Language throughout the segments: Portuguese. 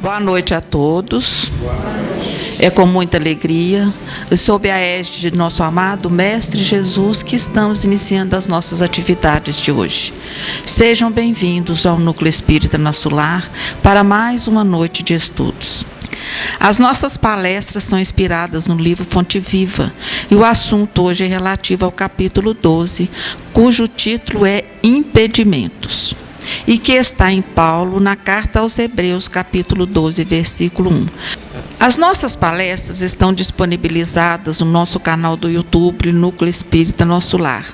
Boa noite a todos. É com muita alegria e sob a égide de nosso amado Mestre Jesus que estamos iniciando as nossas atividades de hoje. Sejam bem-vindos ao Núcleo Espírita Nosso Lar para mais uma noite de estudos. As nossas palestras são inspiradas no livro Fonte Viva e o assunto hoje é relativo ao capítulo 12, cujo título é Impedimentos, e que está em Paulo, na carta aos Hebreus, capítulo 12, versículo 1. As nossas palestras estão disponibilizadas no nosso canal do YouTube, Núcleo Espírita Nosso Lar.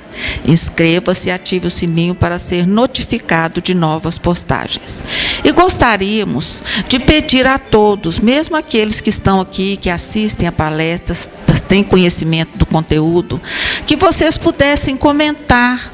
Inscreva-se e ative o sininho para ser notificado de novas postagens. E gostaríamos de pedir a todos, mesmo aqueles que estão aqui, que assistem a palestras, têm conhecimento do conteúdo, que vocês pudessem comentar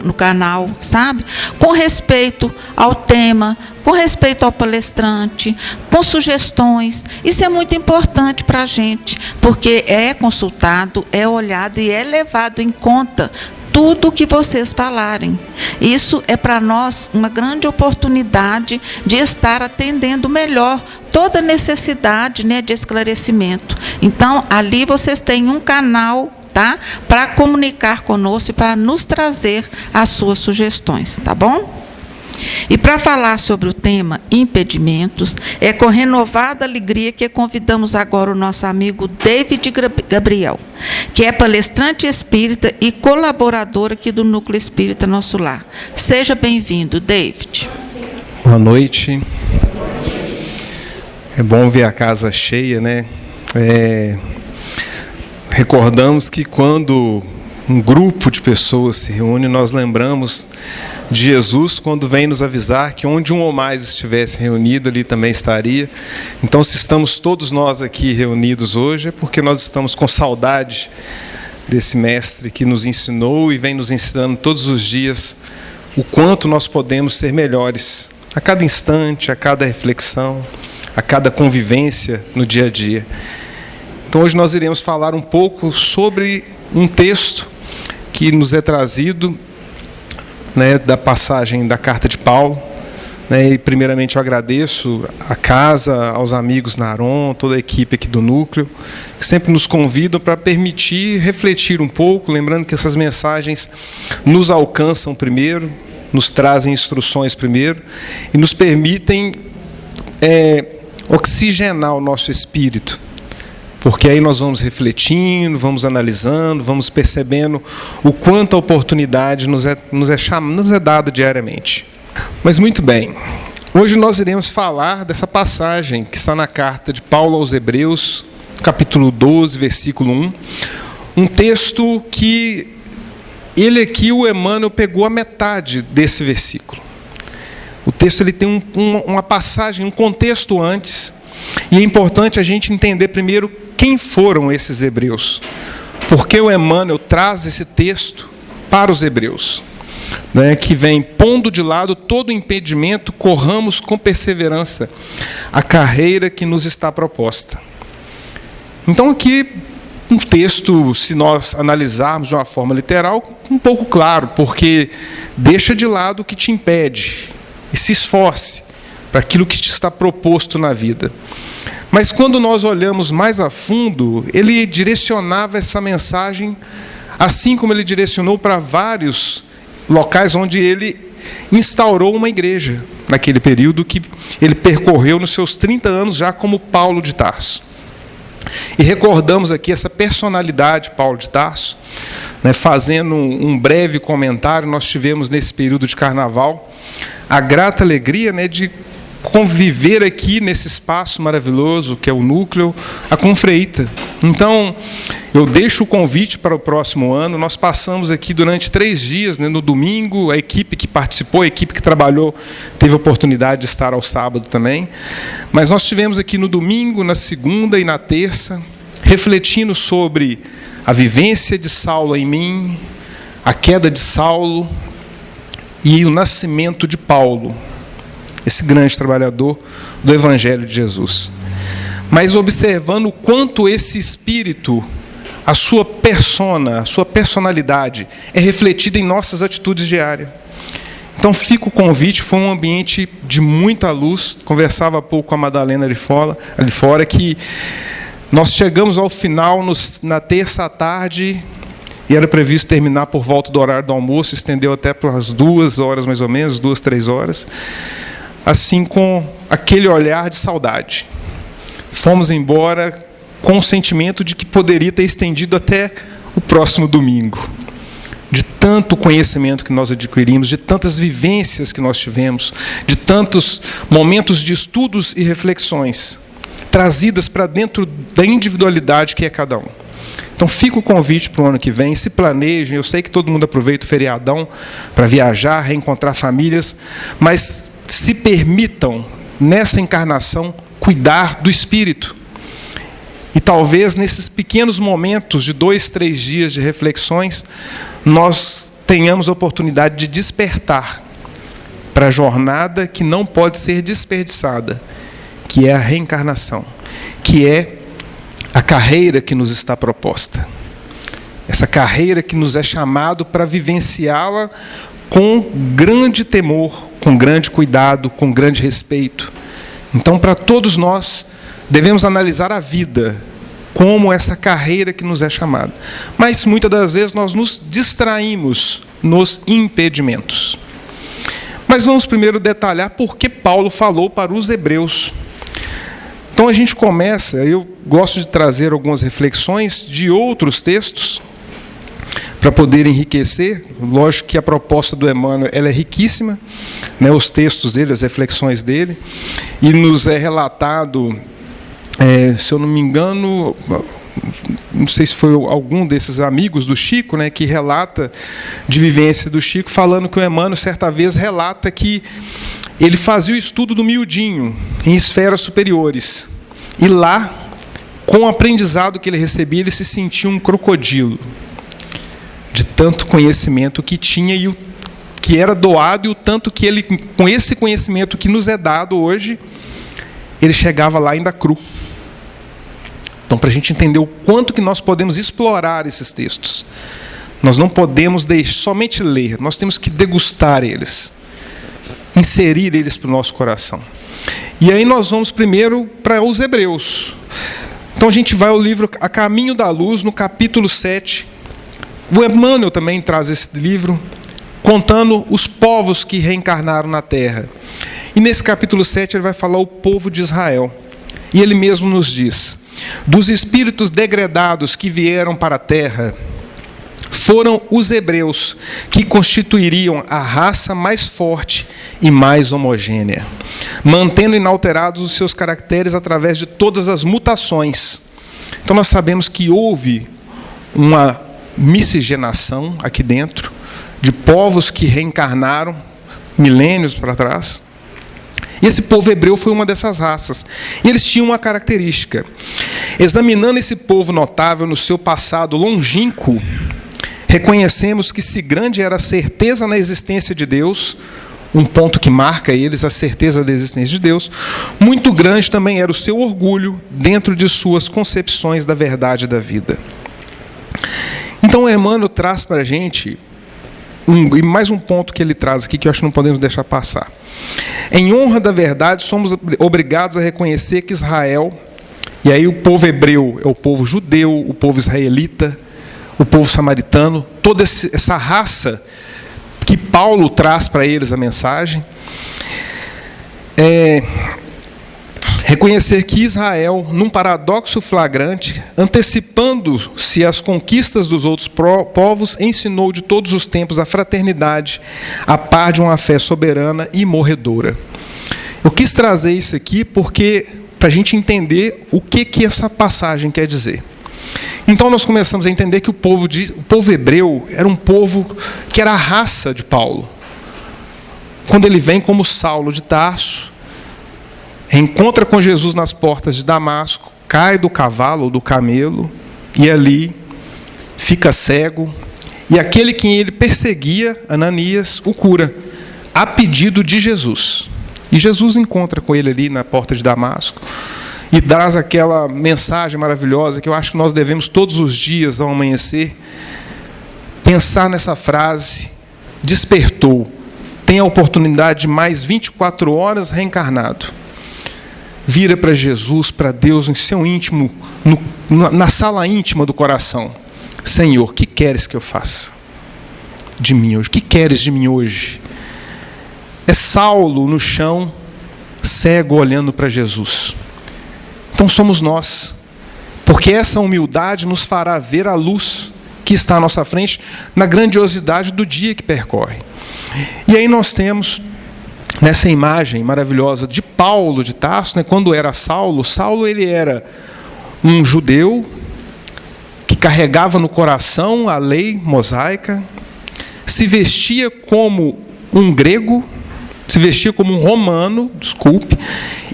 no canal, sabe? Com respeito ao tema, com respeito ao palestrante, com sugestões. Isso é muito importante para a gente, porque é consultado, é olhado e é levado em conta tudo o que vocês falarem. Isso é para nós uma grande oportunidade de estar atendendo melhor toda necessidade, de esclarecimento. Então, ali vocês têm um canal, tá? Para comunicar conosco e para nos trazer as suas sugestões, tá bom? E para falar sobre o tema impedimentos, é com renovada alegria que convidamos agora o nosso amigo David Gabriel, que é palestrante espírita e colaborador aqui do Núcleo Espírita Nosso Lar. Seja bem-vindo, David. Boa noite. É bom ver a casa cheia, né? Recordamos que quando um grupo de pessoas se reúne, nós lembramos de Jesus quando vem nos avisar que onde um ou mais estivesse reunido, ali também estaria. Então, se estamos todos nós aqui reunidos hoje, é porque nós estamos com saudade desse mestre que nos ensinou e vem nos ensinando todos os dias o quanto nós podemos ser melhores a cada instante, a cada reflexão, a cada convivência no dia a dia. Então, hoje nós iremos falar um pouco sobre um texto que nos é trazido, da passagem da carta de Paulo. E primeiramente eu agradeço à casa, aos amigos Naron, toda a equipe aqui do Núcleo, que sempre nos convidam para permitir refletir um pouco, lembrando que essas mensagens nos alcançam primeiro, nos trazem instruções primeiro, e nos permitem oxigenar o nosso espírito. Porque aí nós vamos refletindo, vamos analisando, vamos percebendo o quanto a oportunidade nos é dada diariamente. Mas muito bem, hoje nós iremos falar dessa passagem que está na carta de Paulo aos Hebreus, capítulo 12, versículo 1. Um texto que ele aqui, o Emmanuel, pegou a metade desse versículo. O texto ele tem uma passagem, um contexto antes, e é importante a gente entender primeiro quem foram esses hebreus? Porque o Emmanuel traz esse texto para os hebreus, que vem pondo de lado todo impedimento, corramos com perseverança a carreira que nos está proposta. Então aqui um texto, se nós analisarmos de uma forma literal, um pouco claro, porque deixa de lado o que te impede e se esforce para aquilo que te está proposto na vida. Mas quando nós olhamos mais a fundo, ele direcionava essa mensagem, assim como ele direcionou para vários locais onde ele instaurou uma igreja, naquele período que ele percorreu nos seus 30 anos já como Paulo de Tarso. E recordamos aqui essa personalidade de Paulo de Tarso, fazendo um breve comentário. Nós tivemos nesse período de carnaval a grata alegria de conviver aqui nesse espaço maravilhoso que é o Núcleo, a Confreita. Então, eu deixo o convite para o próximo ano. Nós passamos aqui durante 3 dias, no domingo, a equipe que participou, a equipe que trabalhou, teve a oportunidade de estar ao sábado também. Mas nós tivemos aqui no domingo, na segunda e na terça, refletindo sobre a vivência de Saulo em mim, a queda de Saulo e o nascimento de Paulo, esse grande trabalhador do Evangelho de Jesus. Mas observando o quanto esse espírito, a sua persona, a sua personalidade é refletida em nossas atitudes diárias. Então fica o convite, foi um ambiente de muita luz. Conversava há pouco com a Madalena ali fora, que nós chegamos ao final na terça à tarde, e era previsto terminar por volta do horário do almoço, estendeu até para as 2 horas mais ou menos, 2, 3 horas, assim com aquele olhar de saudade. Fomos embora com o sentimento de que poderia ter estendido até o próximo domingo. De tanto conhecimento que nós adquirimos, de tantas vivências que nós tivemos, de tantos momentos de estudos e reflexões trazidas para dentro da individualidade que é cada um. Então fica o convite para o ano que vem, se planejem. Eu sei que todo mundo aproveita o feriadão para viajar, reencontrar famílias, mas se permitam, nessa encarnação, cuidar do espírito. E talvez nesses pequenos momentos de 2, 3 dias de reflexões, nós tenhamos a oportunidade de despertar para a jornada que não pode ser desperdiçada, que é a reencarnação, que é a carreira que nos está proposta. Essa carreira que nos é chamado para vivenciá-la com grande temor, com grande cuidado, com grande respeito. Então, para todos nós, devemos analisar a vida como essa carreira que nos é chamada. Mas, muitas das vezes, nós nos distraímos nos impedimentos. Mas vamos primeiro detalhar por que Paulo falou para os hebreus. Então, a gente começa, eu gosto de trazer algumas reflexões de outros textos, para poder enriquecer. Lógico que a proposta do Emmanuel ela é riquíssima, né, os textos dele, as reflexões dele, e nos é relatado, se eu não me engano, não sei se foi algum desses amigos do Chico, né, que relata de vivência do Chico, falando que o Emmanuel, certa vez, relata que ele fazia o estudo do miudinho, em esferas superiores, e lá, com o aprendizado que ele recebia, ele se sentia um crocodilo, de tanto conhecimento que tinha e o que era doado, e o tanto que ele, com esse conhecimento que nos é dado hoje, ele chegava lá ainda cru. Então, para a gente entender o quanto que nós podemos explorar esses textos, nós não podemos somente ler, nós temos que degustar eles, inserir eles para o nosso coração. E aí nós vamos primeiro para os Hebreus. Então a gente vai ao livro A Caminho da Luz, no capítulo 7. O Emmanuel também traz esse livro, contando os povos que reencarnaram na Terra. E nesse capítulo 7 ele vai falar o povo de Israel. E ele mesmo nos diz: dos espíritos degredados que vieram para a Terra, foram os hebreus que constituiriam a raça mais forte e mais homogênea, mantendo inalterados os seus caracteres através de todas as mutações. Então nós sabemos que houve uma miscigenação aqui dentro, de povos que reencarnaram milênios para trás. E esse povo hebreu foi uma dessas raças. E eles tinham uma característica. Examinando esse povo notável no seu passado longínquo, reconhecemos que, se grande era a certeza na existência de Deus, um ponto que marca eles, a certeza da existência de Deus, muito grande também era o seu orgulho dentro de suas concepções da verdade da vida. Então, o Emmanuel traz para a gente, e mais um ponto que ele traz aqui, que eu acho que não podemos deixar passar. Em honra da verdade, somos obrigados a reconhecer que Israel, e aí o povo hebreu é o povo judeu, o povo israelita, o povo samaritano, toda essa raça que Paulo traz para eles a mensagem, reconhecer que Israel, num paradoxo flagrante, antecipando-se às conquistas dos outros povos, ensinou de todos os tempos a fraternidade, a par de uma fé soberana e morredora. Eu quis trazer isso aqui porque para a gente entender o que essa passagem quer dizer. Então nós começamos a entender que o povo hebreu era um povo que era a raça de Paulo. Quando ele vem como Saulo de Tarso, encontra com Jesus nas portas de Damasco, cai do cavalo ou do camelo, e ali fica cego, e aquele que ele perseguia, Ananias, o cura, a pedido de Jesus. E Jesus encontra com ele ali na porta de Damasco, e traz aquela mensagem maravilhosa que eu acho que nós devemos todos os dias, ao amanhecer, pensar nessa frase: despertou, tem a oportunidade de mais 24 horas reencarnado. Vira para Jesus, para Deus, em seu íntimo, na sala íntima do coração. Senhor, o que queres que eu faça de mim hoje? O que queres de mim hoje? É Saulo no chão, cego, olhando para Jesus. Então somos nós, porque essa humildade nos fará ver a luz que está à nossa frente na grandiosidade do dia que percorre. E aí nós temos, nessa imagem maravilhosa de Paulo de Tarso, né, quando era Saulo, ele era um judeu que carregava no coração a lei mosaica, se vestia como um grego, se vestia como um romano,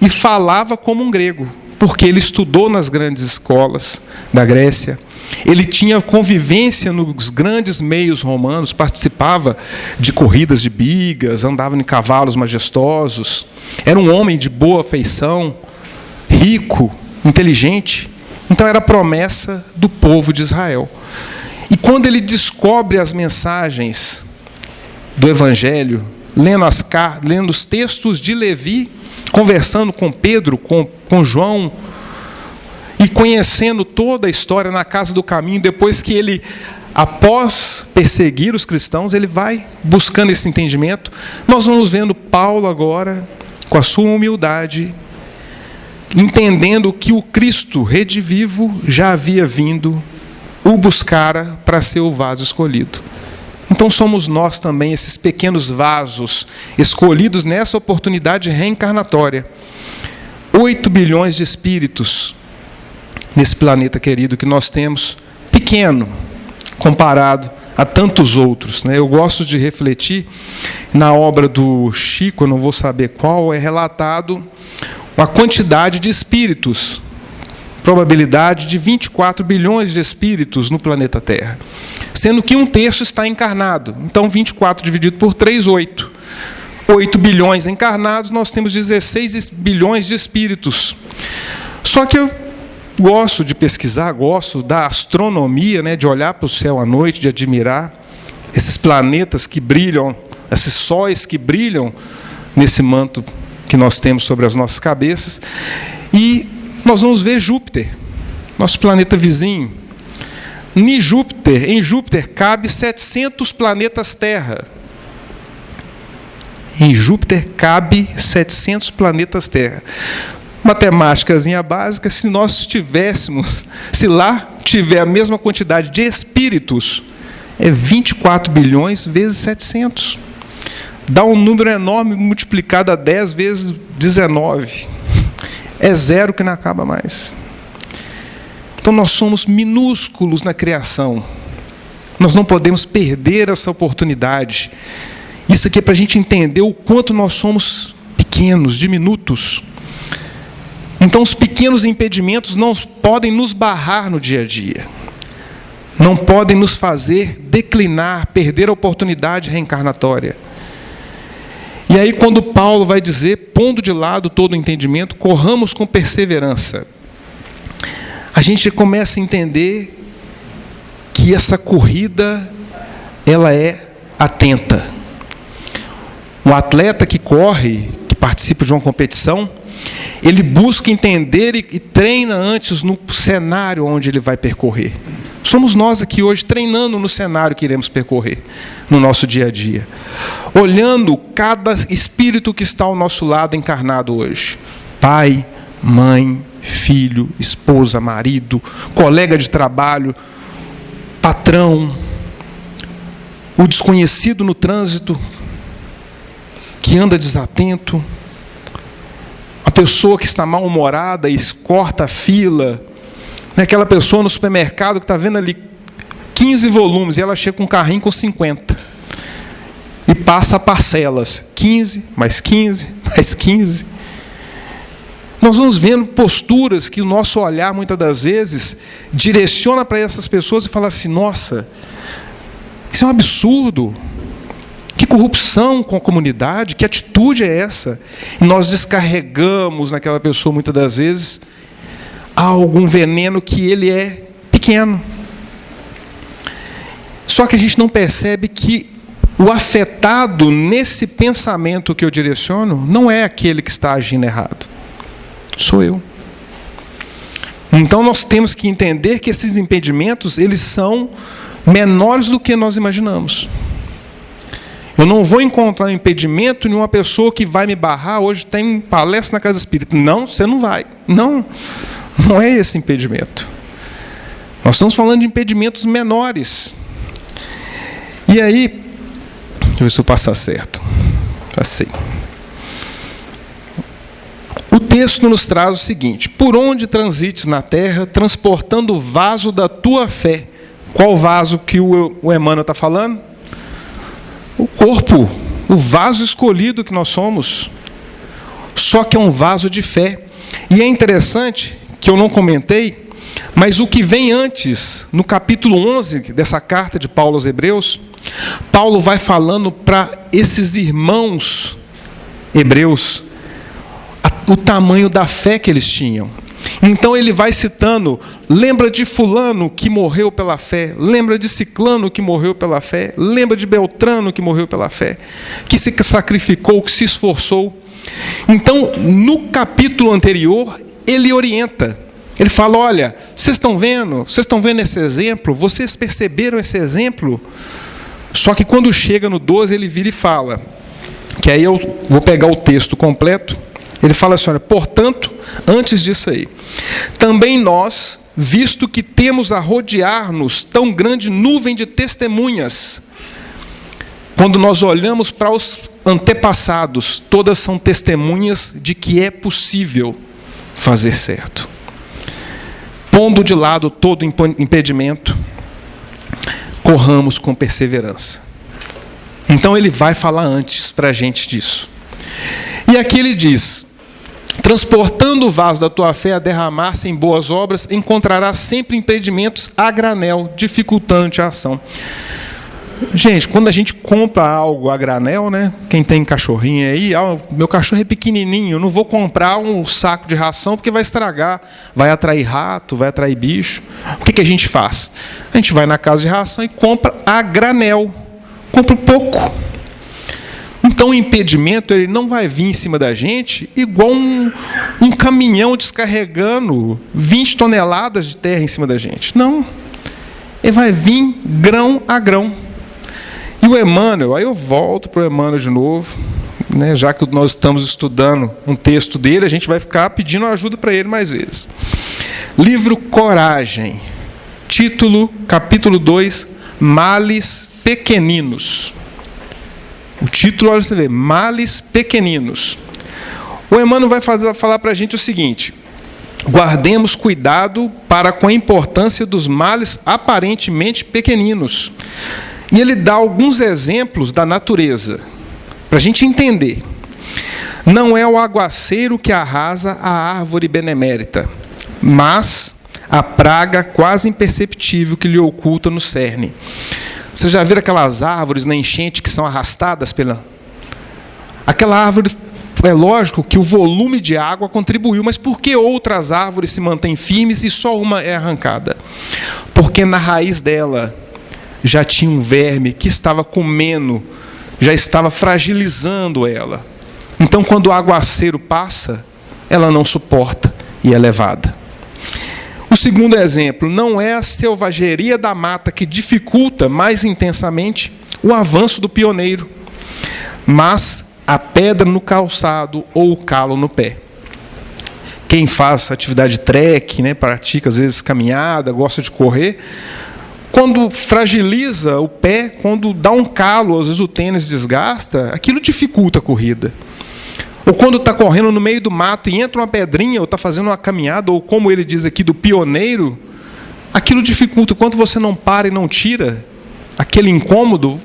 e falava como um grego, porque ele estudou nas grandes escolas da Grécia. Ele tinha convivência nos grandes meios romanos, participava de corridas de bigas, andava em cavalos majestosos. Era um homem de boa feição, rico, inteligente. Então era a promessa do povo de Israel. E quando ele descobre as mensagens do Evangelho, lendo os textos de Levi, conversando com Pedro, com João, e conhecendo toda a história na casa do caminho, depois que ele, após perseguir os cristãos, ele vai buscando esse entendimento. Nós vamos vendo Paulo agora, com a sua humildade, entendendo que o Cristo redivivo já havia vindo, o buscara para ser o vaso escolhido. Então somos nós também, esses pequenos vasos, escolhidos nessa oportunidade reencarnatória. 8 bilhões de espíritos nesse planeta querido que nós temos, pequeno, comparado a tantos outros, né? Eu gosto de refletir, na obra do Chico, eu não vou saber qual, é relatado a quantidade de espíritos, probabilidade de 24 bilhões de espíritos no planeta Terra, sendo que 1/3 está encarnado. Então 24 dividido por 3, 8. 8 bilhões encarnados, nós temos 16 bilhões de espíritos. Só que eu gosto de pesquisar, gosto da astronomia, né, de olhar para o céu à noite, de admirar esses planetas que brilham, esses sóis que brilham nesse manto que nós temos sobre as nossas cabeças. E nós vamos ver Júpiter, nosso planeta vizinho. Em Júpiter cabe 700 planetas Terra. Em Júpiter cabe 700 planetas Terra. Matemáticazinha básica, se lá tiver a mesma quantidade de espíritos, é 24 bilhões vezes 700. Dá um número enorme multiplicado a 10 vezes 19. É zero que não acaba mais. Então nós somos minúsculos na criação. Nós não podemos perder essa oportunidade. Isso aqui é para a gente entender o quanto nós somos pequenos, diminutos. Então os pequenos impedimentos não podem nos barrar no dia a dia. Não podem nos fazer declinar, perder a oportunidade reencarnatória. E aí quando Paulo vai dizer, pondo de lado todo o entendimento, corramos com perseverança, a gente começa a entender que essa corrida, ela é atenta. O atleta que corre, que participa de uma competição, ele busca entender e treina antes no cenário onde ele vai percorrer. Somos nós aqui hoje treinando no cenário que iremos percorrer no nosso dia a dia, olhando cada espírito que está ao nosso lado encarnado hoje. Pai, mãe, filho, esposa, marido, colega de trabalho, patrão, o desconhecido no trânsito, que anda desatento, a pessoa que está mal-humorada e corta a fila, aquela pessoa no supermercado que está vendo ali 15 volumes e ela chega com um carrinho com 50 e passa a parcelas, 15, mais 15, mais 15. Nós vamos vendo posturas que o nosso olhar, muitas das vezes, direciona para essas pessoas e fala assim, nossa, isso é um absurdo. Que corrupção com a comunidade, que atitude é essa? E nós descarregamos naquela pessoa, muitas das vezes, algum veneno que ele é pequeno. Só que a gente não percebe que o afetado nesse pensamento que eu direciono não é aquele que está agindo errado. Sou eu. Então nós temos que entender que esses impedimentos, eles são menores do que nós imaginamos. Eu não vou encontrar um impedimento em uma pessoa que vai me barrar. Hoje tem palestra na Casa Espírita. Não, você não vai. Não é esse impedimento. Nós estamos falando de impedimentos menores. E aí, deixa eu ver se eu passar certo. Passei. O texto nos traz o seguinte: por onde transites na terra, transportando o vaso da tua fé. Qual vaso que o Emmanuel está falando? O corpo, o vaso escolhido que nós somos. Só que é um vaso de fé. E é interessante, que eu não comentei, mas o que vem antes, no capítulo 11 dessa carta de Paulo aos Hebreus, Paulo vai falando para esses irmãos hebreus o tamanho da fé que eles tinham. Então ele vai citando: lembra de fulano que morreu pela fé, lembra de ciclano que morreu pela fé, lembra de Beltrano que morreu pela fé, que se sacrificou, que se esforçou. Então, no capítulo anterior, ele orienta. Ele fala: olha, vocês estão vendo esse exemplo? Vocês perceberam esse exemplo? Só que quando chega no 12, ele vira e fala, que aí eu vou pegar o texto completo. Ele fala assim: olha, portanto, antes disso aí, também nós, visto que temos a rodear-nos tão grande nuvem de testemunhas, quando nós olhamos para os antepassados, todas são testemunhas de que é possível fazer certo. Pondo de lado todo impedimento, corramos com perseverança. Então ele vai falar antes para a gente disso. E aqui ele diz: transportando o vaso da tua fé a derramar-se em boas obras, encontrarás sempre impedimentos a granel, dificultando a ação. Gente, quando a gente compra algo a granel, né? Quem tem cachorrinho aí, meu cachorro é pequenininho, eu não vou comprar um saco de ração porque vai estragar, vai atrair rato, vai atrair bicho. O que a gente faz? A gente vai na casa de ração e compra a granel, compra pouco. Então o impedimento, ele não vai vir em cima da gente igual um caminhão descarregando 20 toneladas de terra em cima da gente. Não. Ele vai vir grão a grão. E o Emmanuel, aí eu volto para o Emmanuel de novo, né, já que nós estamos estudando um texto dele, a gente vai ficar pedindo ajuda para ele mais vezes. Livro Coragem, título, capítulo 2, Males Pequeninos. O título, olha você vê, Males Pequeninos. O Emmanuel vai falar para a gente o seguinte: guardemos cuidado para com a importância dos males aparentemente pequeninos. E ele dá alguns exemplos da natureza, para a gente entender. Não é o aguaceiro que arrasa a árvore benemérita, mas a praga quase imperceptível que lhe oculta no cerne. Vocês já viram aquelas árvores na enchente que são arrastadas pela... Aquela árvore, é lógico que o volume de água contribuiu, mas por que outras árvores se mantêm firmes e só uma é arrancada? Porque na raiz dela já tinha um verme que estava comendo, já estava fragilizando ela. Então, quando o aguaceiro passa, ela não suporta e é levada. O segundo exemplo: não é a selvageria da mata que dificulta mais intensamente o avanço do pioneiro, mas a pedra no calçado ou o calo no pé. Quem faz atividade trekking, né, pratica às vezes caminhada, gosta de correr, quando fragiliza o pé, quando dá um calo, às vezes o tênis desgasta, aquilo dificulta a corrida. Ou quando está correndo no meio do mato e entra uma pedrinha, ou está fazendo uma caminhada, ou como ele diz aqui, do pioneiro, aquilo dificulta. Quando você não para e não tira aquele incômodo,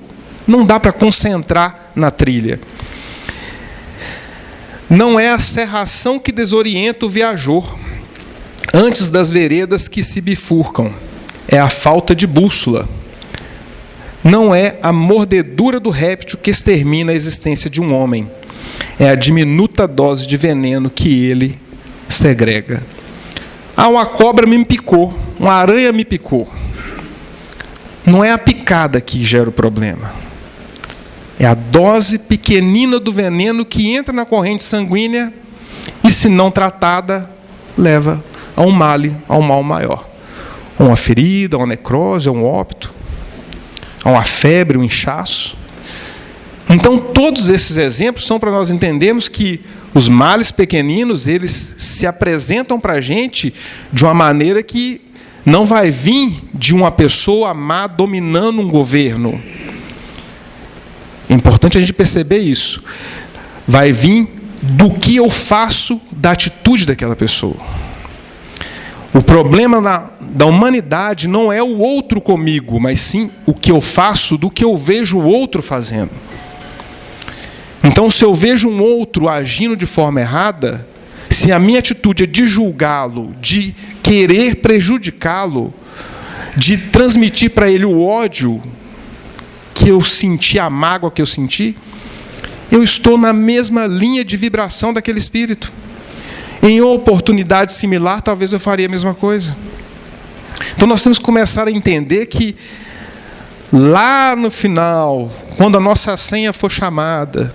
não dá para concentrar na trilha. Não é a serração que desorienta o viajor, antes das veredas que se bifurcam. É a falta de bússola. Não é a mordedura do réptil que extermina a existência de um homem. É a diminuta dose de veneno que ele segrega. Uma cobra me picou, uma aranha me picou. Não é a picada que gera o problema. É a dose pequenina do veneno que entra na corrente sanguínea e, se não tratada, leva a um mal maior. A uma ferida, a uma necrose, a um óbito, a uma febre, um inchaço. Então, todos esses exemplos são para nós entendermos que os males pequeninos, eles se apresentam para a gente de uma maneira que não vai vir de uma pessoa má dominando um governo. É importante a gente perceber isso. Vai vir do que eu faço, da atitude daquela pessoa. O problema da humanidade não é o outro comigo, mas sim o que eu faço do que eu vejo o outro fazendo. Então, se eu vejo um outro agindo de forma errada, se a minha atitude é de julgá-lo, de querer prejudicá-lo, de transmitir para ele o ódio que eu senti, a mágoa que eu senti, eu estou na mesma linha de vibração daquele espírito. Em oportunidade similar, talvez eu faria a mesma coisa. Então, nós temos que começar a entender que lá no final, quando a nossa senha for chamada,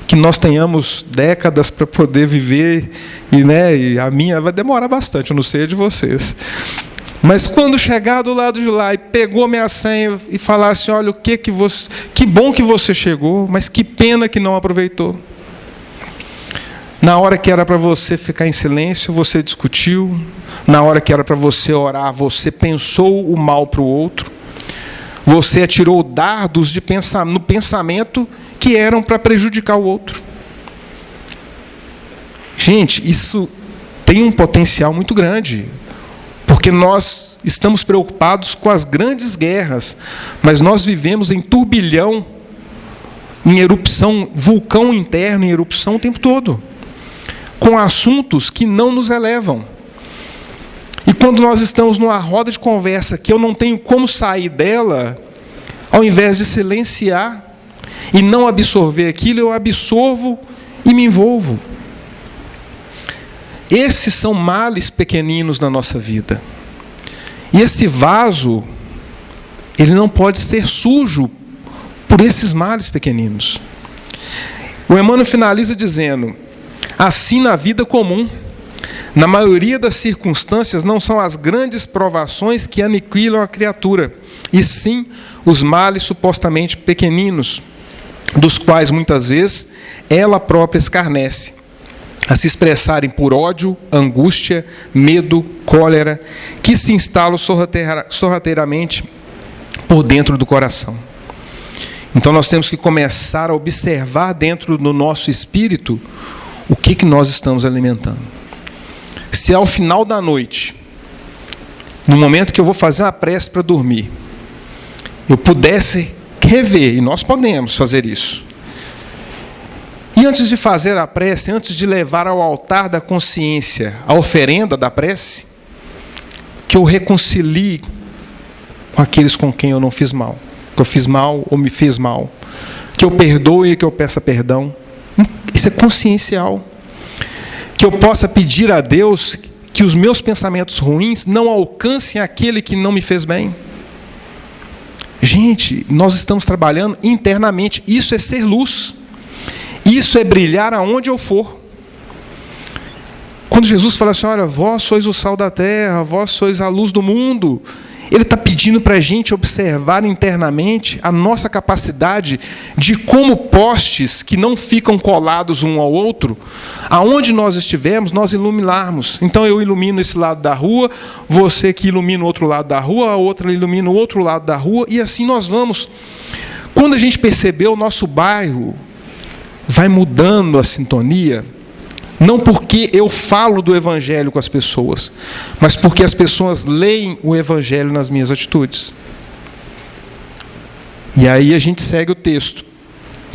que nós tenhamos décadas para poder viver, e a minha vai demorar bastante, eu não sei a de vocês. Mas quando chegar do lado de lá e pegou minha senha e falar assim, olha, que bom que você chegou, mas que pena que não aproveitou. Na hora que era para você ficar em silêncio, você discutiu. Na hora que era para você orar, você pensou o mal para o outro. Você atirou dardos no pensamento que eram para prejudicar o outro. Gente, isso tem um potencial muito grande, porque nós estamos preocupados com as grandes guerras, mas nós vivemos em turbilhão, em erupção, vulcão interno em erupção o tempo todo, com assuntos que não nos elevam. E quando nós estamos numa roda de conversa que eu não tenho como sair dela, ao invés de silenciar e não absorver aquilo, eu absorvo e me envolvo. Esses são males pequeninos na nossa vida. E esse vaso, ele não pode ser sujo por esses males pequeninos. O Emmanuel finaliza dizendo, assim na vida comum, na maioria das circunstâncias, não são as grandes provações que aniquilam a criatura, e sim os males supostamente pequeninos, dos quais muitas vezes ela própria escarnece, a se expressarem por ódio, angústia, medo, cólera, que se instalam sorrateiramente por dentro do coração. Então nós temos que começar a observar dentro do nosso espírito o que nós estamos alimentando. Se ao final da noite, no momento que eu vou fazer uma prece para dormir, eu pudesse rever, e nós podemos fazer isso, e antes de fazer a prece, antes de levar ao altar da consciência a oferenda da prece, que eu reconcilie com aqueles com quem eu não fiz mal, que eu fiz mal ou me fiz mal, que eu perdoe e que eu peça perdão. Isso é consciencial. Que eu possa pedir a Deus que os meus pensamentos ruins não alcancem aquele que não me fez bem. Gente, nós estamos trabalhando internamente. Isso é ser luz. Isso é brilhar aonde eu for. Quando Jesus fala assim, olha, vós sois o sal da terra, vós sois a luz do mundo, Ele está pedindo para a gente observar internamente a nossa capacidade de, como postes que não ficam colados um ao outro, aonde nós estivermos, nós iluminarmos. Então eu ilumino esse lado da rua, você que ilumina o outro lado da rua, a outra ilumina o outro lado da rua, e assim nós vamos. Quando a gente perceber, o nosso bairro vai mudando a sintonia, não porque eu falo do Evangelho com as pessoas, mas porque as pessoas leem o Evangelho nas minhas atitudes. E aí a gente segue o texto.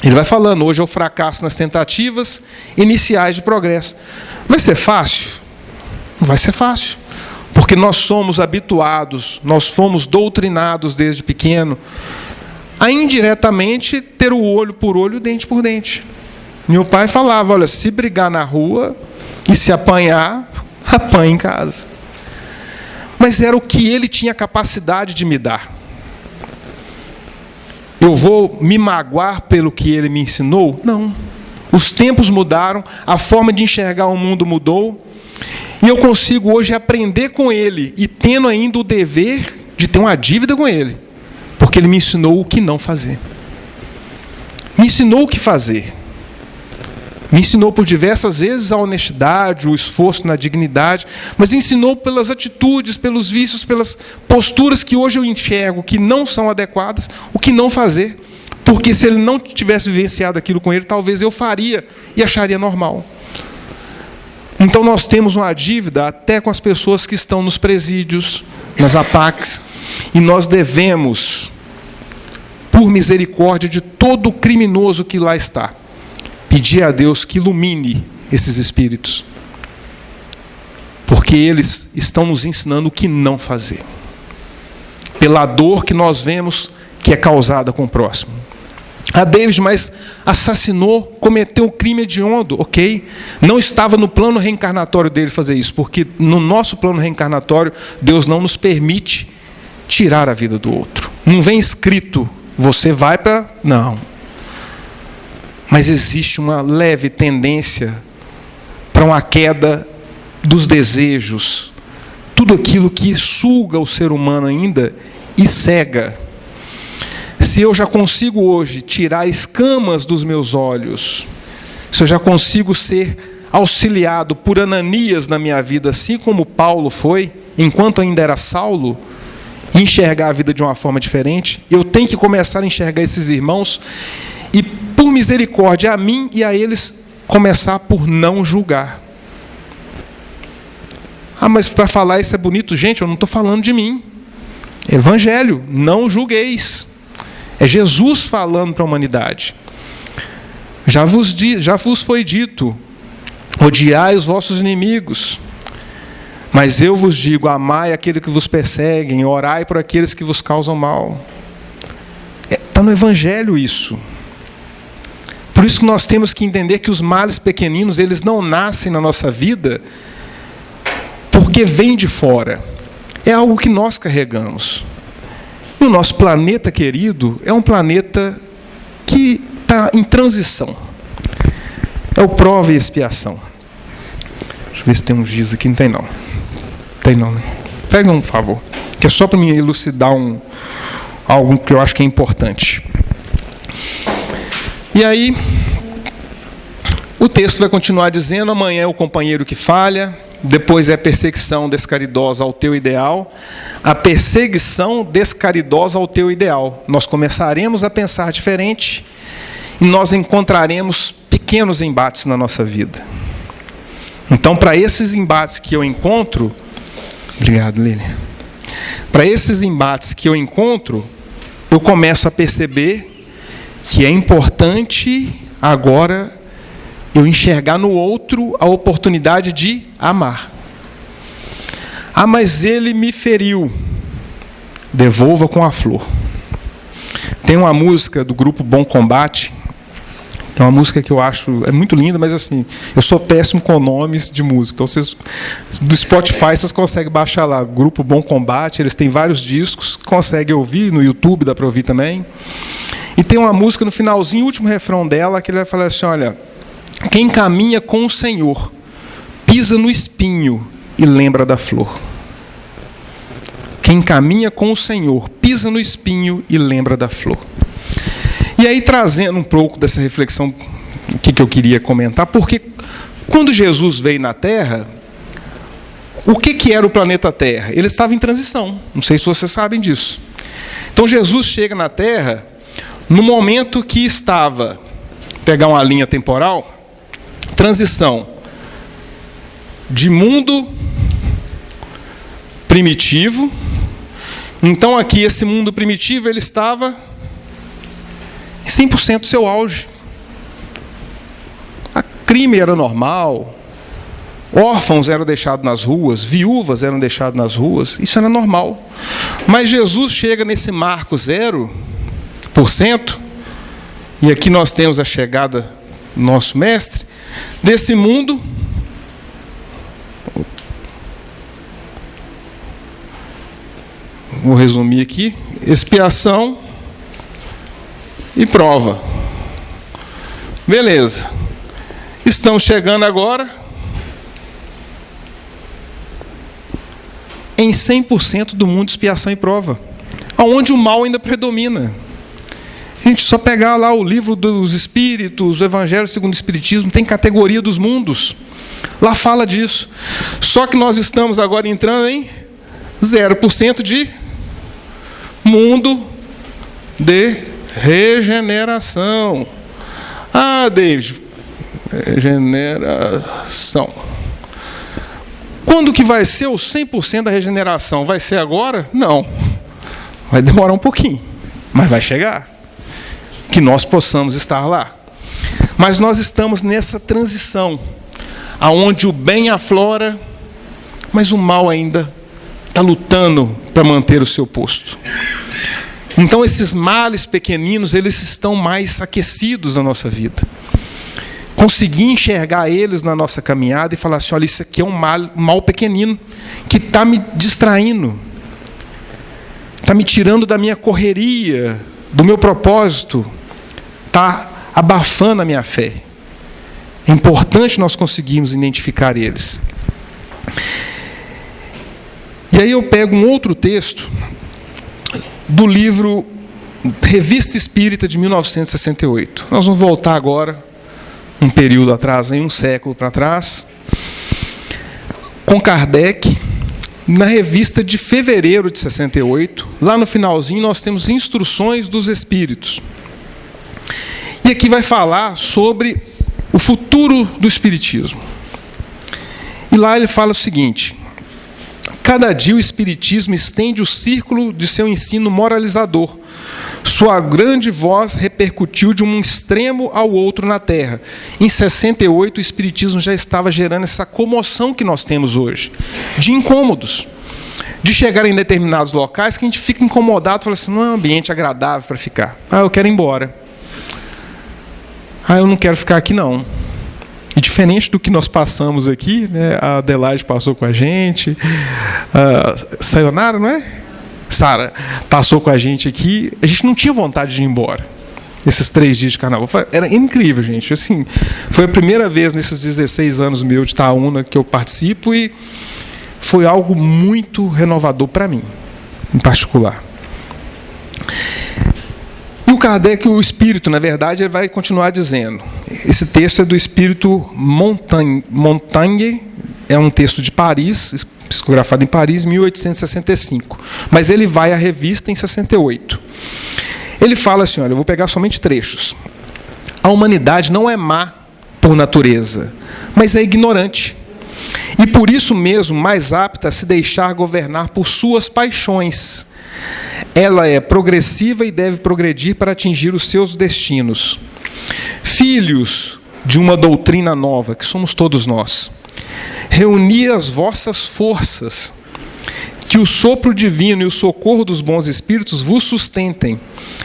Ele vai falando, hoje é o fracasso nas tentativas iniciais de progresso. Vai ser fácil? Não vai ser fácil. Porque nós somos habituados, nós fomos doutrinados desde pequeno, a indiretamente ter o olho por olho, dente por dente. Meu pai falava, olha, se brigar na rua e se apanhar, apanha em casa. Mas era o que ele tinha capacidade de me dar. eu vou me magoar pelo que ele me ensinou? Não. Os tempos mudaram, a forma de enxergar o mundo mudou, e eu consigo hoje aprender com ele, e tendo ainda o dever de ter uma dívida com ele, porque ele me ensinou o que não fazer. Me ensinou o que fazer. Me ensinou por diversas vezes a honestidade, o esforço na dignidade, mas ensinou pelas atitudes, pelos vícios, pelas posturas que hoje eu enxergo que não são adequadas, o que não fazer. Porque se ele não tivesse vivenciado aquilo com ele, talvez eu faria e acharia normal. Então nós temos uma dívida até com as pessoas que estão nos presídios, nas APACs, e nós devemos, por misericórdia de todo criminoso que lá está, pedir a Deus que ilumine esses espíritos, porque eles estão nos ensinando o que não fazer, pela dor que nós vemos que é causada com o próximo. A David, mas assassinou, cometeu um crime hediondo, ok? Não estava no plano reencarnatório dele fazer isso, porque no nosso plano reencarnatório, Deus não nos permite tirar a vida do outro. Não vem escrito, você vai para... Não. Mas existe uma leve tendência para uma queda dos desejos, tudo aquilo que suga o ser humano ainda e cega. Se eu já consigo hoje tirar escamas dos meus olhos, se eu já consigo ser auxiliado por Ananias na minha vida, assim como Paulo foi, enquanto ainda era Saulo, enxergar a vida de uma forma diferente, eu tenho que começar a enxergar esses irmãos e, por misericórdia a mim e a eles, começar por não julgar. Ah, mas para falar isso é bonito. Gente, eu não estou falando de mim. Evangelho, não julgueis. É Jesus falando para a humanidade. Já vos foi dito, odiai os vossos inimigos. Mas eu vos digo, amai aquele que vos perseguem, orai por aqueles que vos causam mal. Está no Evangelho isso. Por isso que nós temos que entender que os males pequeninos, eles não nascem na nossa vida porque vêm de fora. É algo que nós carregamos. E o nosso planeta querido é um planeta que está em transição. É o prova e expiação. Deixa eu ver se tem um giz aqui. Não tem não. Tem não, né? Pega um, por favor. Que é só para me elucidar algo que eu acho que é importante. E aí, o texto vai continuar dizendo, amanhã é o companheiro que falha, depois é a perseguição descaridosa ao teu ideal, a perseguição descaridosa ao teu ideal. Nós começaremos a pensar diferente e nós encontraremos pequenos embates na nossa vida. Então, para esses embates que eu encontro... Obrigado, Lília. Para esses embates que eu encontro, eu começo a perceber que é importante agora eu enxergar no outro a oportunidade de amar. Ah, mas ele me feriu. Devolva com a flor. Tem uma música do grupo Bom Combate. É uma música que eu acho é muito linda, mas assim, eu sou péssimo com nomes de música. Então, vocês, do Spotify, vocês conseguem baixar lá. Grupo Bom Combate, eles têm vários discos, conseguem ouvir, no YouTube dá para ouvir também. E tem uma música no finalzinho, o último refrão dela, que ele vai falar assim, olha, quem caminha com o Senhor, pisa no espinho e lembra da flor. Quem caminha com o Senhor, pisa no espinho e lembra da flor. E aí, trazendo um pouco dessa reflexão, o que eu queria comentar, porque quando Jesus veio na Terra, o que era o planeta Terra? Ele estava em transição, não sei se vocês sabem disso. Então, Jesus chega na Terra no momento que estava, pegar uma linha temporal, transição de mundo primitivo. Então aqui esse mundo primitivo ele estava em 100% do seu auge. O crime era normal, órfãos eram deixados nas ruas, viúvas eram deixadas nas ruas, isso era normal. Mas Jesus chega nesse marco 0%, e aqui nós temos a chegada do nosso mestre, desse mundo vou resumir aqui, expiação, e prova. Beleza. Estamos chegando agora em 100% do mundo de expiação e prova, onde o mal ainda predomina. A gente só pegar lá o livro dos Espíritos, o Evangelho segundo o Espiritismo, tem categoria dos mundos. Lá fala disso. Só que nós estamos agora entrando em 0% de mundo de regeneração. Ah, David, regeneração. Quando que vai ser o 100% da regeneração? Vai ser agora? Não. Vai demorar um pouquinho, mas vai chegar. Que nós possamos estar lá. Mas nós estamos nessa transição, aonde o bem aflora, mas o mal ainda está lutando para manter o seu posto. Então esses males pequeninos, eles estão mais aquecidos na nossa vida. Conseguir enxergar eles na nossa caminhada e falar assim, olha, isso aqui é um mal pequenino, que está me distraindo, está me tirando da minha correria, do meu propósito, está abafando a minha fé. É importante nós conseguirmos identificar eles. E aí eu pego um outro texto do livro Revista Espírita de 1968. Nós vamos voltar agora, um período atrás, em um século para trás, com Kardec, na revista de fevereiro de 68. Lá no finalzinho nós temos instruções dos Espíritos. E aqui vai falar sobre o futuro do Espiritismo. E lá ele fala o seguinte: cada dia o Espiritismo estende o círculo de seu ensino moralizador. Sua grande voz repercutiu de um extremo ao outro na Terra. Em 68, o Espiritismo já estava gerando essa comoção que nós temos hoje, de incômodos, de chegar em determinados locais que a gente fica incomodado, fala assim, não é um ambiente agradável para ficar. Ah, eu quero ir embora. Ah, eu não quero ficar aqui não. E diferente do que nós passamos aqui, né, a Adelaide passou com a gente, a Sayonara, não é? Sara passou com a gente aqui, a gente não tinha vontade de ir embora. Esses 3 dias de carnaval. Era incrível, gente. Assim, foi a primeira vez nesses 16 anos meu de Itaúna que eu participo e foi algo muito renovador para mim, em particular. E o Kardec, o Espírito, na verdade, ele vai continuar dizendo. Esse texto é do Espírito Montaigne, é um texto de Paris, psicografado em Paris, 1865. Mas ele vai à revista em 68. Ele fala assim, olha, eu vou pegar somente trechos. A humanidade não é má por natureza, mas é ignorante. E por isso mesmo mais apta a se deixar governar por suas paixões. Ela é progressiva e deve progredir para atingir os seus destinos. Filhos de uma doutrina nova, que somos todos nós, reuni as vossas forças, que o sopro divino e o socorro dos bons espíritos vos sustentem,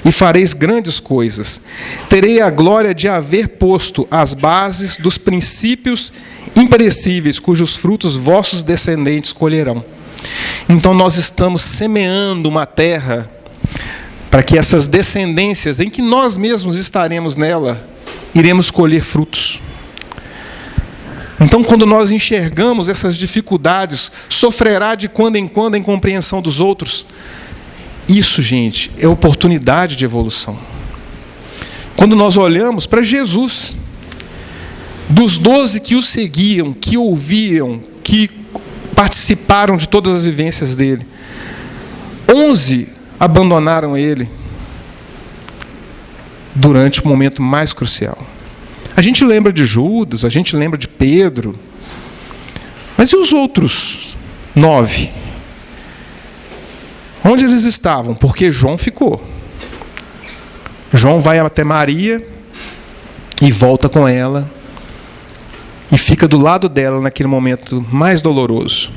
e fareis grandes coisas. Terei a glória de haver posto as bases dos princípios imperecíveis, cujos frutos vossos descendentes colherão. Então nós estamos semeando uma terra para que essas descendências, em que nós mesmos estaremos nela, iremos colher frutos. Então, quando nós enxergamos essas dificuldades, sofrerá de quando em quando a incompreensão dos outros. Isso, gente, é oportunidade de evolução. Quando nós olhamos para Jesus, dos 12 que o seguiam, que ouviam, que participaram de todas as vivências dele, 11 abandonaram ele durante o momento mais crucial. A gente lembra de Judas, a gente lembra de Pedro, mas e os outros 9? Onde eles estavam? Porque João ficou. João vai até Maria e volta com ela e fica do lado dela naquele momento mais doloroso.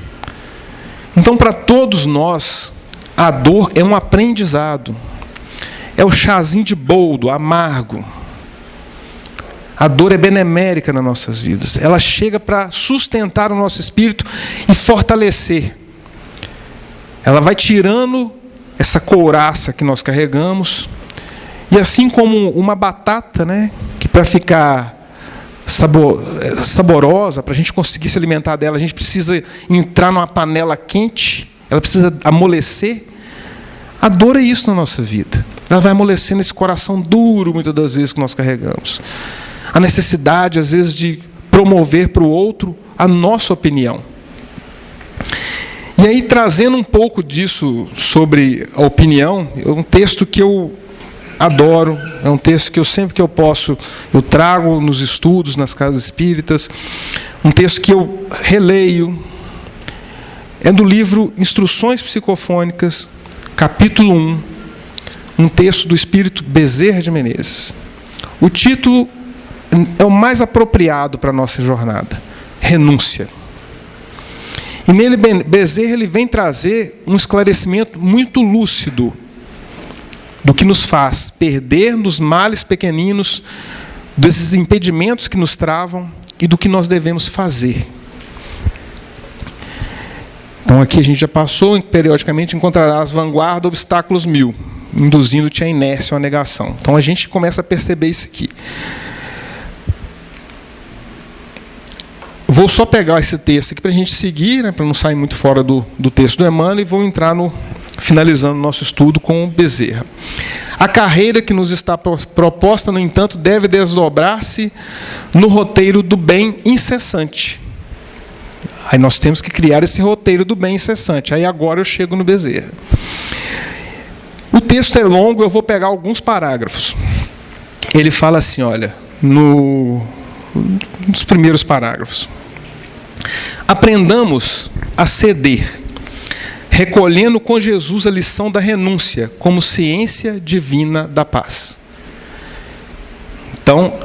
Então, para todos nós, a dor é um aprendizado. É o chazinho de boldo, amargo. A dor é benemérica nas nossas vidas. Ela chega para sustentar o nosso espírito e fortalecer. Ela vai tirando essa couraça que nós carregamos E assim como uma batata, né, que para ficar saborosa, para a gente conseguir se alimentar dela, a gente precisa entrar numa panela quente, ela precisa amolecer. A dor é isso na nossa vida. Ela vai amolecendo esse coração duro, muitas das vezes, que nós carregamos. A necessidade, às vezes, de promover para o outro a nossa opinião. E aí, trazendo um pouco disso sobre a opinião, é um texto que eu adoro, é um texto que sempre que eu posso, eu trago nos estudos, nas casas espíritas, um texto que eu releio, é do livro Instruções Psicofônicas, capítulo 1, um texto do espírito Bezerra de Menezes. O título é o mais apropriado para a nossa jornada: Renúncia. E nele, Bezerra ele vem trazer um esclarecimento muito lúcido do que nos faz perder nos males pequeninos, desses impedimentos que nos travam e do que nós devemos fazer. Então aqui a gente já passou, periodicamente encontrará as vanguardas, obstáculos 1000, induzindo-te à inércia ou à negação. Então a gente começa a perceber isso aqui. Vou só pegar esse texto aqui para a gente seguir, né, para não sair muito fora do texto do Emmanuel, e vou entrar finalizando o nosso estudo com o Bezerra. A carreira que nos está proposta, no entanto, deve desdobrar-se no roteiro do bem incessante. Aí nós temos que criar esse roteiro do bem incessante. Aí agora eu chego no Bezerra. O texto é longo, eu vou pegar alguns parágrafos. Ele fala assim, olha, nos primeiros parágrafos: aprendamos a ceder, recolhendo com Jesus a lição da renúncia como ciência divina da paz. Então,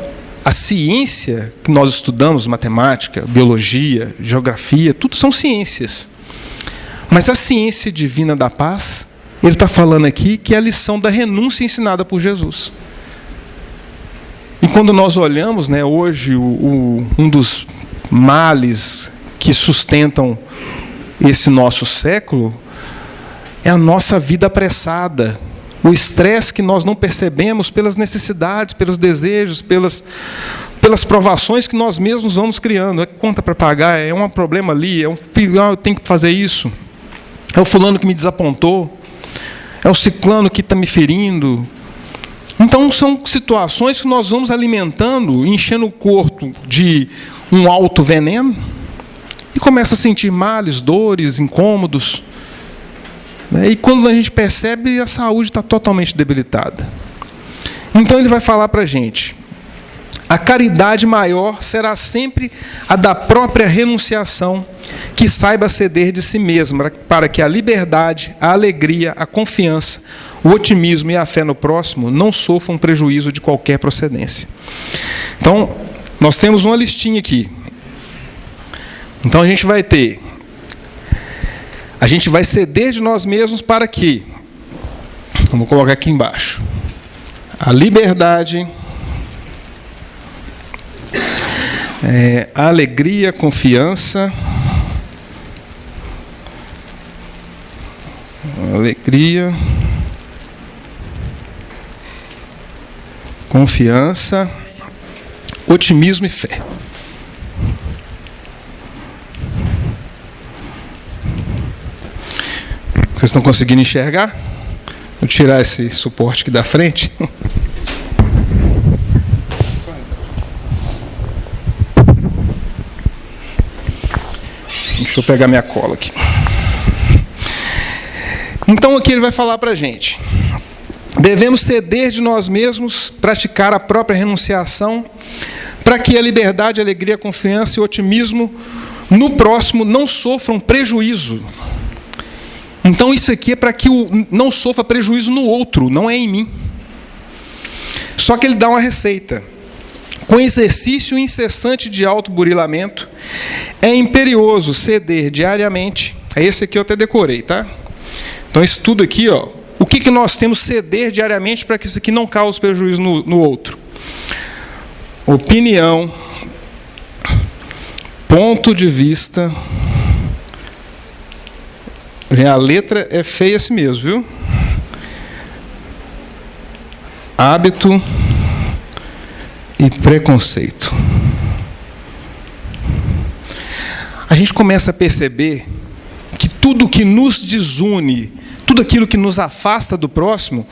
a ciência que nós estudamos, matemática, biologia, geografia, tudo são ciências. Mas a ciência divina da paz, ele está falando aqui que é a lição da renúncia ensinada por Jesus. E quando nós olhamos, né, hoje, um dos males que sustentam esse nosso século é a nossa vida apressada, o estresse que nós não percebemos pelas necessidades, pelos desejos, pelas provações que nós mesmos vamos criando. É conta para pagar, é um problema ali, eu tenho que fazer isso, é o fulano que me desapontou, é o ciclano que está me ferindo. Então, são situações que nós vamos alimentando, enchendo o corpo de um alto veneno, e começa a sentir males, dores, incômodos. E quando a gente percebe, a saúde está totalmente debilitada. Então ele vai falar para a gente: a caridade maior será sempre a da própria renunciação, que saiba ceder de si mesma, para que a liberdade, a alegria, a confiança, o otimismo e a fé no próximo não sofram prejuízo de qualquer procedência. Então, nós temos uma listinha aqui. Então a gente vai ceder de nós mesmos para que, vamos colocar aqui embaixo, a liberdade, a alegria, a confiança, otimismo e fé. Vocês estão conseguindo enxergar? Vou tirar esse suporte aqui da frente. Deixa eu pegar minha cola aqui. Então aqui ele vai falar para a gente: devemos ceder de nós mesmos, praticar a própria renunciação, para que a liberdade, a alegria, a confiança e o otimismo no próximo não sofram prejuízo. Então isso aqui é para que não sofra prejuízo no outro, não é em mim. Só que ele dá uma receita. Com exercício incessante de autoburilamento, é imperioso ceder diariamente. Esse aqui eu até decorei, tá? Então isso tudo aqui, ó, o que nós temos ceder diariamente para que isso aqui não cause prejuízo no outro? Opinião, ponto de vista. A letra é feia assim mesmo, viu? Hábito e preconceito. A gente começa a perceber que tudo que nos desune, tudo aquilo que nos afasta do próximo,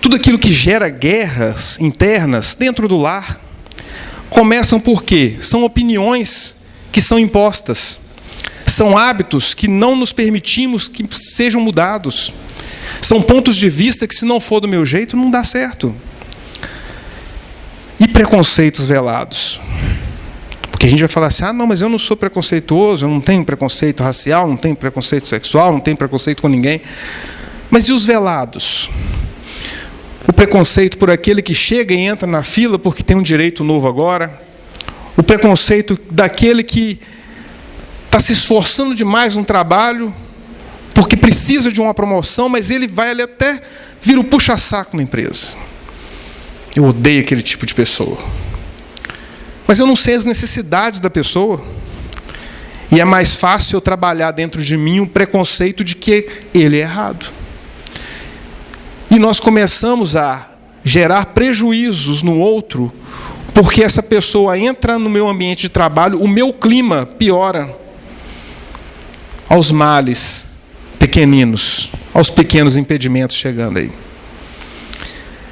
tudo aquilo que gera guerras internas dentro do lar, começam por quê? São opiniões que são impostas, são hábitos que não nos permitimos que sejam mudados, são pontos de vista que, se não for do meu jeito, não dá certo. E preconceitos velados. Porque a gente vai falar assim, não, mas eu não sou preconceituoso, eu não tenho preconceito racial, não tenho preconceito sexual, não tenho preconceito com ninguém. Mas e os velados? O preconceito por aquele que chega e entra na fila porque tem um direito novo agora. O preconceito daquele que está se esforçando demais no trabalho porque precisa de uma promoção, mas ele vai ali até vir o puxa-saco na empresa. Eu odeio aquele tipo de pessoa. Mas eu não sei as necessidades da pessoa. E é mais fácil eu trabalhar dentro de mim um preconceito de que ele é errado. E nós começamos a gerar prejuízos no outro, porque essa pessoa entra no meu ambiente de trabalho, o meu clima piora. Aos males pequeninos, aos pequenos impedimentos chegando aí.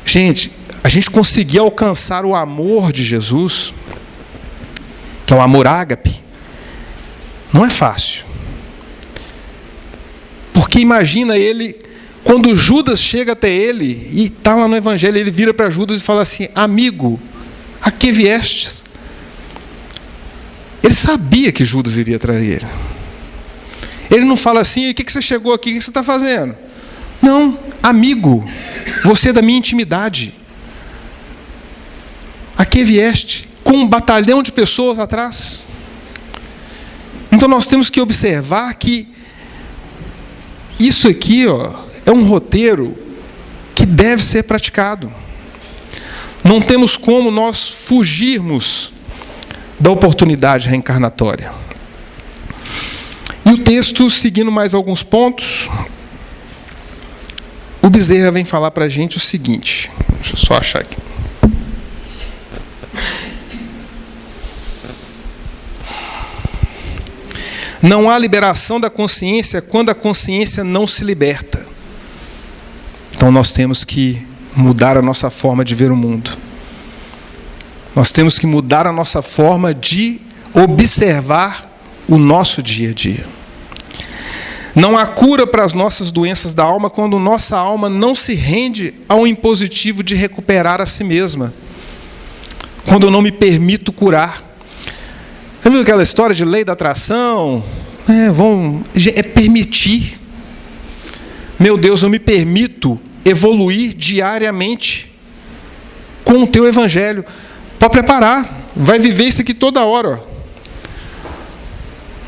Gente, a gente conseguir alcançar o amor de Jesus, que é o amor ágape, não é fácil. Porque imagina ele, quando Judas chega até ele, e está lá no Evangelho, ele vira para Judas e fala assim, amigo, a que viestes? Ele sabia que Judas iria trair ele. Ele não fala assim, o que você chegou aqui, o que você está fazendo? Não, amigo, você é da minha intimidade. A que vieste? Com um batalhão de pessoas atrás. Então nós temos que observar que isso aqui, é um roteiro que deve ser praticado. Não temos como nós fugirmos da oportunidade reencarnatória. E o texto, seguindo mais alguns pontos, o Bezerra vem falar para a gente o seguinte. Deixa eu só achar aqui. Não há liberação da consciência quando a consciência não se liberta. Então nós temos que mudar a nossa forma de ver o mundo. Nós temos que mudar a nossa forma de observar o nosso dia a dia. Não há cura para as nossas doenças da alma quando nossa alma não se rende ao impositivo de recuperar a si mesma. Quando eu não me permito curar. Você viu aquela história de lei da atração? É permitir. Meu Deus, eu me permito evoluir diariamente com o teu evangelho. Pode preparar, vai viver isso aqui toda hora.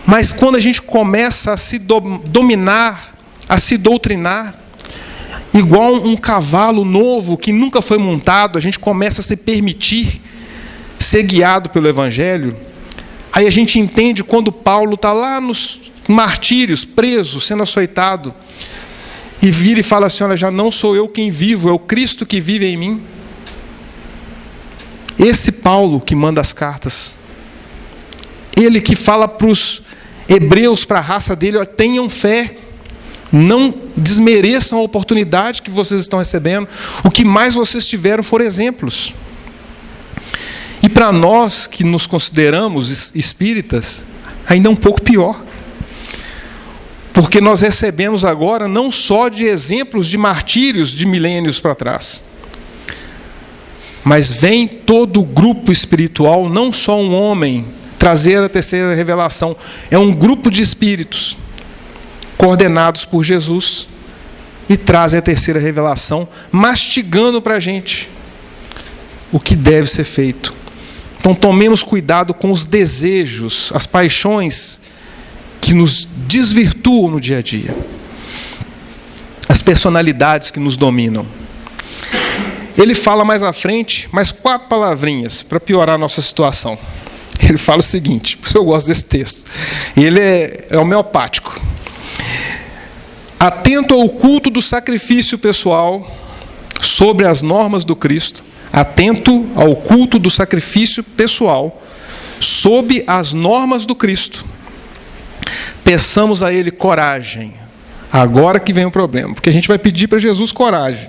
Mas quando a gente começa a se dominar, a se doutrinar, igual um cavalo novo que nunca foi montado, a gente começa a se permitir ser guiado pelo evangelho. Aí a gente entende quando Paulo está lá nos martírios, preso, sendo açoitado, e vira e fala assim, olha, já não sou eu quem vivo, é o Cristo que vive em mim. Esse Paulo que manda as cartas, ele que fala para os hebreus, para a raça dele, olha, tenham fé, não desmereçam a oportunidade que vocês estão recebendo, o que mais vocês tiveram foram exemplos. E para nós que nos consideramos espíritas, ainda é um pouco pior. Porque nós recebemos agora não só de exemplos de martírios de milênios para trás, mas vem todo o grupo espiritual, não só um homem, trazer a terceira revelação. É um grupo de espíritos coordenados por Jesus e trazem a terceira revelação, mastigando para a gente o que deve ser feito. Então tomemos cuidado com os desejos, as paixões que nos desvirtuam no dia a dia. As personalidades que nos dominam. Ele fala mais à frente, mais 4 palavrinhas para piorar a nossa situação. Ele fala o seguinte, porque eu gosto desse texto. Ele é homeopático. Atento ao culto do sacrifício pessoal, sobre as normas do Cristo, atento ao culto do sacrifício pessoal, sob as normas do Cristo. Peçamos a Ele coragem. Agora que vem o problema, porque a gente vai pedir para Jesus coragem.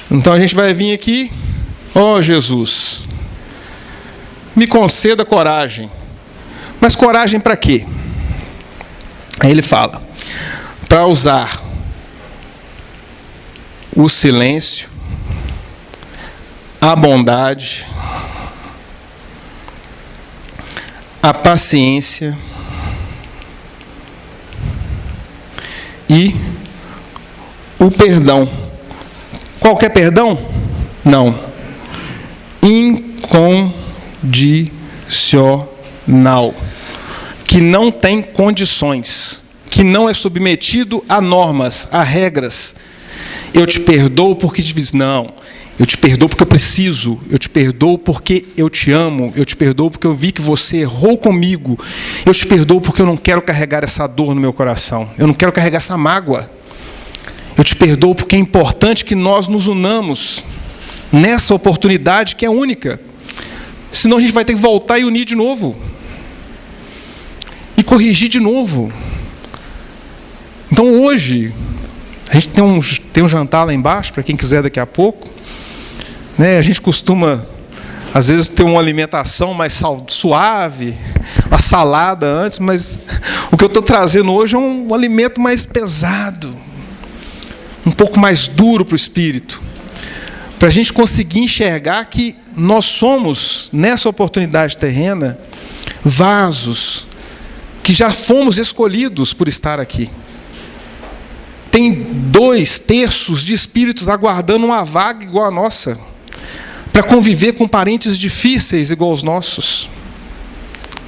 Então a gente vai vir aqui, ó Jesus, me conceda coragem. Mas coragem para quê? Aí ele fala, para usar o silêncio, a bondade, a paciência e o perdão. Qualquer perdão? Não. Incondicional. Que não tem condições. Que não é submetido a normas, a regras. Eu te perdoo porque te fiz. Não. Eu te perdoo porque eu preciso. Eu te perdoo porque eu te amo. Eu te perdoo porque eu vi que você errou comigo. Eu te perdoo porque eu não quero carregar essa dor no meu coração. Eu não quero carregar essa mágoa. Eu te perdoo porque é importante que nós nos unamos nessa oportunidade que é única. Senão a gente vai ter que voltar e unir de novo. E corrigir de novo. Então hoje, a gente tem um jantar lá embaixo, para quem quiser daqui a pouco. A gente costuma, às vezes, ter uma alimentação mais suave, uma salada antes, mas o que eu estou trazendo hoje é um alimento mais pesado, um pouco mais duro para o espírito, para a gente conseguir enxergar que nós somos, nessa oportunidade terrena, vasos que já fomos escolhidos por estar aqui. Tem 2/3 de espíritos aguardando uma vaga igual a nossa, para conviver com parentes difíceis igual aos nossos.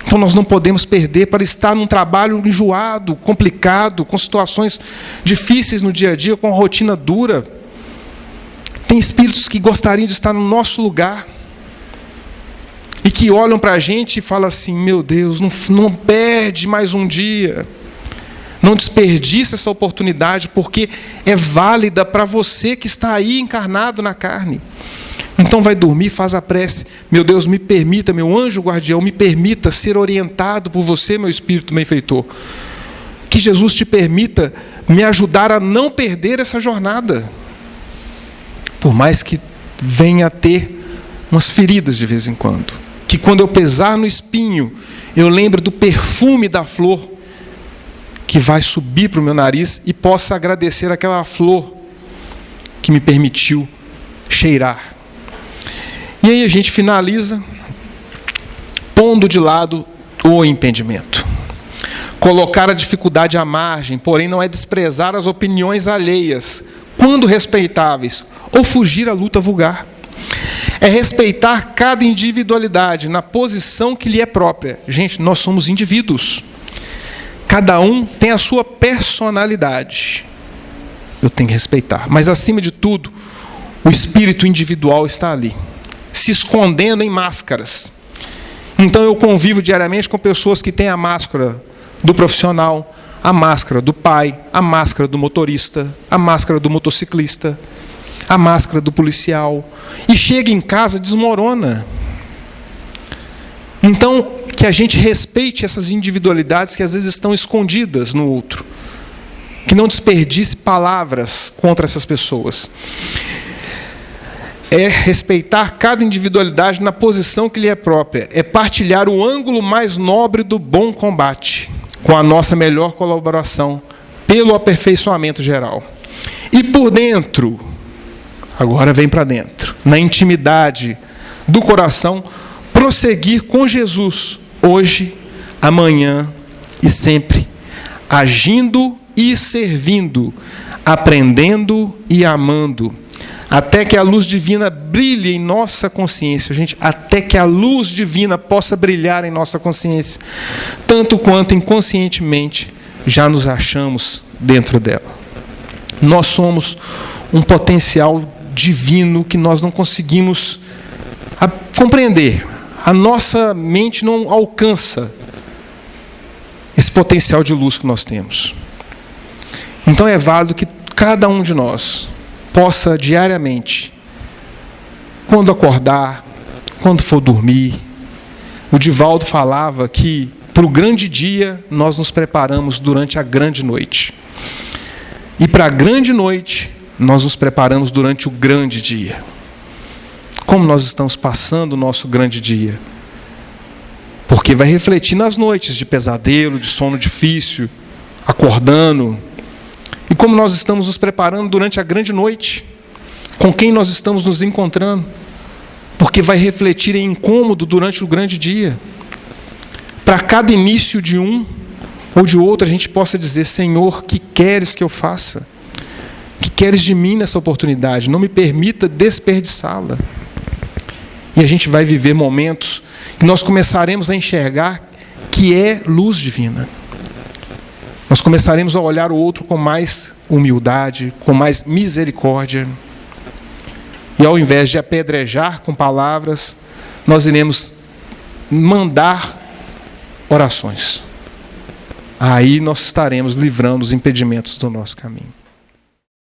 Então nós não podemos perder para estar num trabalho enjoado, complicado, com situações difíceis no dia a dia, com uma rotina dura. Tem espíritos que gostariam de estar no nosso lugar e que olham para a gente e falam assim, meu Deus, não perde mais um dia. Não desperdice essa oportunidade, porque é válida para você que está aí encarnado na carne. Então vai dormir, faz a prece. Meu Deus, me permita, meu anjo guardião, me permita ser orientado por você, meu espírito benfeitor. Que Jesus te permita me ajudar a não perder essa jornada. Por mais que venha a ter umas feridas de vez em quando. Que quando eu pisar no espinho, eu lembre do perfume da flor que vai subir para o meu nariz e possa agradecer aquela flor que me permitiu cheirar. E aí a gente finaliza pondo de lado o impedimento. Colocar a dificuldade à margem, porém não é desprezar as opiniões alheias, quando respeitáveis, ou fugir à luta vulgar. É respeitar cada individualidade na posição que lhe é própria. Gente, nós somos indivíduos. Cada um tem a sua personalidade. Eu tenho que respeitar. Mas, acima de tudo, o espírito individual está ali, se escondendo em máscaras. Então eu convivo diariamente com pessoas que têm a máscara do profissional, a máscara do pai, a máscara do motorista, a máscara do motociclista, a máscara do policial. E chega em casa, desmorona. Então, que a gente respeite essas individualidades que às vezes estão escondidas no outro. Que não desperdice palavras contra essas pessoas. É respeitar cada individualidade na posição que lhe é própria. É partilhar o ângulo mais nobre do bom combate, com a nossa melhor colaboração, pelo aperfeiçoamento geral. E por dentro, agora vem para dentro, na intimidade do coração, prosseguir com Jesus, hoje, amanhã e sempre, agindo e servindo, aprendendo e amando, até que a luz divina brilhe em nossa consciência, gente, até que a luz divina possa brilhar em nossa consciência, tanto quanto inconscientemente já nos achamos dentro dela. Nós somos um potencial divino que nós não conseguimos compreender. A nossa mente não alcança esse potencial de luz que nós temos. Então é válido que cada um de nós possa diariamente, quando acordar, quando for dormir. O Divaldo falava que para o grande dia nós nos preparamos durante a grande noite. E para a grande noite nós nos preparamos durante o grande dia. Como nós estamos passando o nosso grande dia? Porque vai refletir nas noites de pesadelo, de sono difícil, acordando. E como nós estamos nos preparando durante a grande noite? Com quem nós estamos nos encontrando? Porque vai refletir em incômodo durante o grande dia. Para cada início de um ou de outro, a gente possa dizer: Senhor, que queres que eu faça? Que queres de mim nessa oportunidade? Não me permita desperdiçá-la. E a gente vai viver momentos que nós começaremos a enxergar que é luz divina. Nós começaremos a olhar o outro com mais humildade, com mais misericórdia. E ao invés de apedrejar com palavras, nós iremos mandar orações. Aí nós estaremos livrando os impedimentos do nosso caminho.